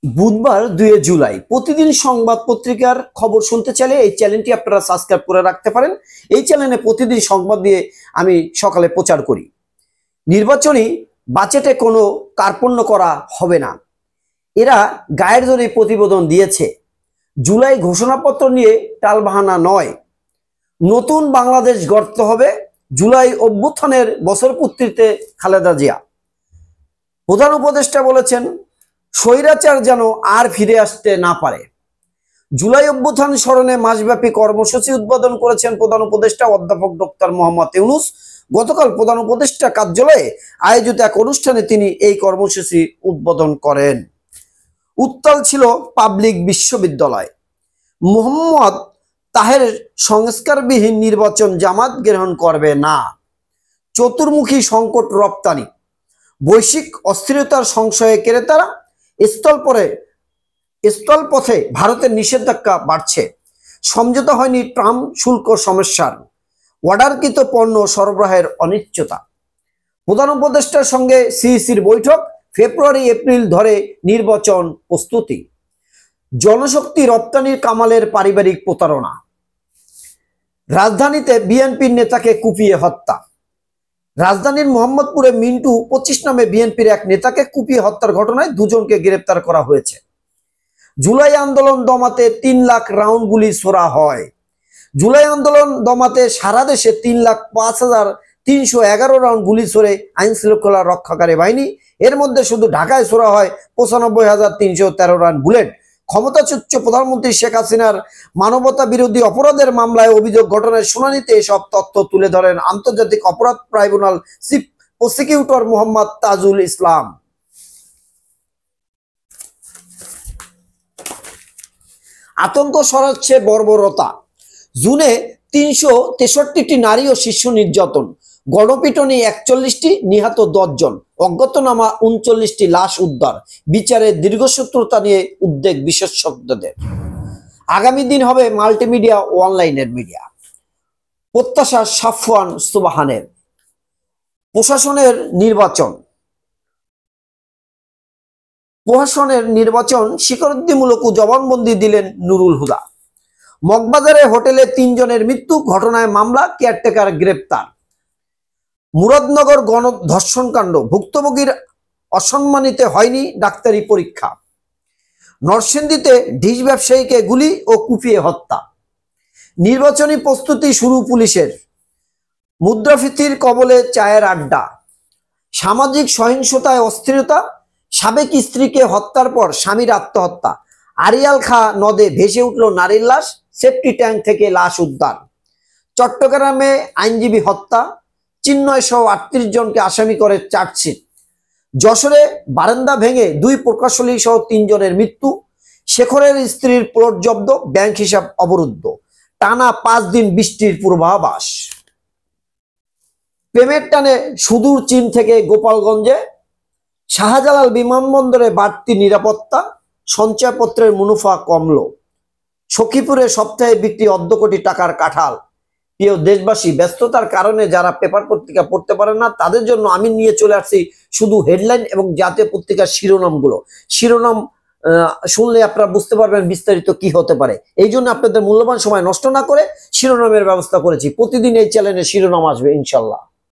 বুধবার 2 জুলাই প্রতিদিন সংবাদ পত্রিকার খবর শুনতে চাইলে এই চ্যানেলটি আপনারা সাবস্ক্রাইব করে রাখতে পারেন। এই চ্যানেলে প্রতিদিন সংবাদ দিয়ে আমি সকালে প্রচার করি। নির্বাচনী বাজেটে কোনো কার্পণ্য করা হবে না, এরা গায়ের জোরে প্রতিবেদন দিয়েছে। জুলাই ঘোষণাপত্র নিয়ে টালবাহানা নয়, নতুন বাংলাদেশ গড়তে হবে। জুলাই অভ্যুত্থানের বছরপূর্তিতে খালেদা জিয়া প্রধান উপদেষ্টা বলেছেন, স্বৈরাচার যেন আর ফিরে আসতে না পারে। জুলাই অভ্যুত্থান স্মরণে মাসব্যাপী কর্মসূচি উদ্বোধন করেছেন প্রধান উপদেষ্টা অধ্যাপক ডক্টর মোহাম্মদ ইউনূস। গতকাল প্রধান উপদেষ্টা কার্যালয়ে আয়োজিত এক অনুষ্ঠানে তিনি এই কর্মসূচি উদ্বোধন করেন। উত্তাল ছিল পাবলিক বিশ্ববিদ্যালয়। মোহাম্মদ তাহের সংস্কারবিহীন নির্বাচন জামাত গ্রহণ করবে না। চতুর্মুখী সংকট রপ্তানি, বৈশ্বিক অস্থিরতার সংশয়ে ক্রেতারা স্থলপথে ভারতের নিষেধাজ্ঞা বাড়ছে। সমঝোতা হয়নি ট্রাম্প শুল্ক সমস্যার, অর্ডারকৃত পণ্য সরবরাহের অনিশ্চয়তা। প্রধান উপদেষ্টার সঙ্গে সিইসির বৈঠক, ফেব্রুয়ারি এপ্রিল ধরে নির্বাচন প্রস্তুতি। জনশক্তি রপ্তানির কামালের পারিবারিক প্রতারণা। রাজধানীতে বিএনপির নেতাকে কুপিয়ে হত্যা। রাজধানীর মোহাম্মদপুরে মিন্টু 25 নামে বিএনপির এক নেতাকে কুপিয়ে হত্যার ঘটনায় দুজনকে গ্রেপ্তার করা হয়েছে। জুলাই আন্দোলন দমাতে 3 লাখ রাউন্ড গুলি ছোড়া হয়। জুলাই আন্দোলন দমাতে সারা দেশে 3,05,311 রাউন্ড গুলি ছোড়ে আইন শৃঙ্খলা রক্ষাকারী বাহিনী। এর মধ্যে শুধু ঢাকায় ছোড়া হয় 95,313 রাউন্ড বুলেট। ক্ষমতাচ্যুত প্রধানমন্ত্রী শেখ হাসিনার মানবতা বিরোধী অপরাধের মামলায় অভিযোগ ঘটনার শুনানিতে এসব তথ্য তুলে ধরেন আন্তর্জাতিক অপরাধ tribunal chief prosecutor Mohammad Tajul Islam. আতঙ্ক ছড়াচ্ছে বর্বরতা। জুনে 363টি নারী ও শিশু নির্যাতন, গণপিটুনি 41টি, নিহত 10 জন, অজ্ঞাতনামা 39টি লাশ উদ্ধার। বিচারের দীর্ঘসূত্রতা নিয়ে উদ্বেগ বিশেষজ্ঞদের। আগামী দিন হবে মাল্টিমিডিয়া ও অনলাইনের মিডিয়া, প্রত্যাশা সাফওয়ান সুবহানের। প্রশাসনের নির্বাচন স্বীকারোক্তিমূলক জবানবন্দি দিলেন নুরুল হুদা। মগবাজারে হোটেলে 3 জনের মৃত্যু, ঘটনায় মামলা, কেয়ারটেকার গ্রেপ্তার। মুরাদনগর গণধর্ষণ কাণ্ড, ভুক্তভোগীর অসম্মানিত হয়নি ডাক্তারি পরীক্ষা। নরসিংদীতে ডিশ ব্যবসায়ীকে গুলি ও কুপিয়ে হত্যা। নির্বাচনী প্রস্তুতি শুরু পুলিশের। মুদ্রাস্ফীতির কবলে চায়ের আড্ডা। সামাজিক সহিংসতায় অস্থিরতা, সাবেক স্ত্রীকে হত্যার পর স্বামীর আত্মহত্যা। আড়িয়াল খাঁ নদে ভেসে উঠল নারীর লাশ, সেফটি ট্যাঙ্ক থেকে লাশ উদ্ধার। চট্টগ্রামে আইনজীবী হত্যা, চিন্ময় সহ 38 জনকে আসামি করে চার্জশিট। যশোরে বারান্দা ভেঙে 2 প্রকৌশলী সহ 3 জনের মৃত্যু। শেখরের স্ত্রীর প্লট জব্দ, ব্যাংক হিসাব অবরুদ্ধ। টানা 5 দিন বৃষ্টির পূর্বাভাস। প্রেমের টানে সুদূর চীন থেকে গোপালগঞ্জে। শাহজালাল বিমানবন্দরে বাড়তি নিরাপত্তা, সঞ্চয়পত্রের মুনাফা কমল। সখীপুরে সপ্তাহে বিক্রি 1.5 কোটি টাকার কাঁঠাল। প্রিয় দেশবাসী, ব্যস্ততার কারণে যারা পেপার পত্রিকা পড়তে পারেন না তাদের জন্য আমি নিয়ে চলে আসছি শুধু হেডলাইন এবং জাতীয় পত্রিকার শিরোনামগুলো। শিরোনাম শুনলে আপনারা বুঝতে পারবেন বিস্তারিত কি হতে পারে। এই জন্য আপনাদের মূল্যবান সময় নষ্ট না করে শিরোনামের ব্যবস্থা করেছি। প্রতিদিন এই চ্যানেলে শিরোনাম আসবে ইনশাল্লাহ।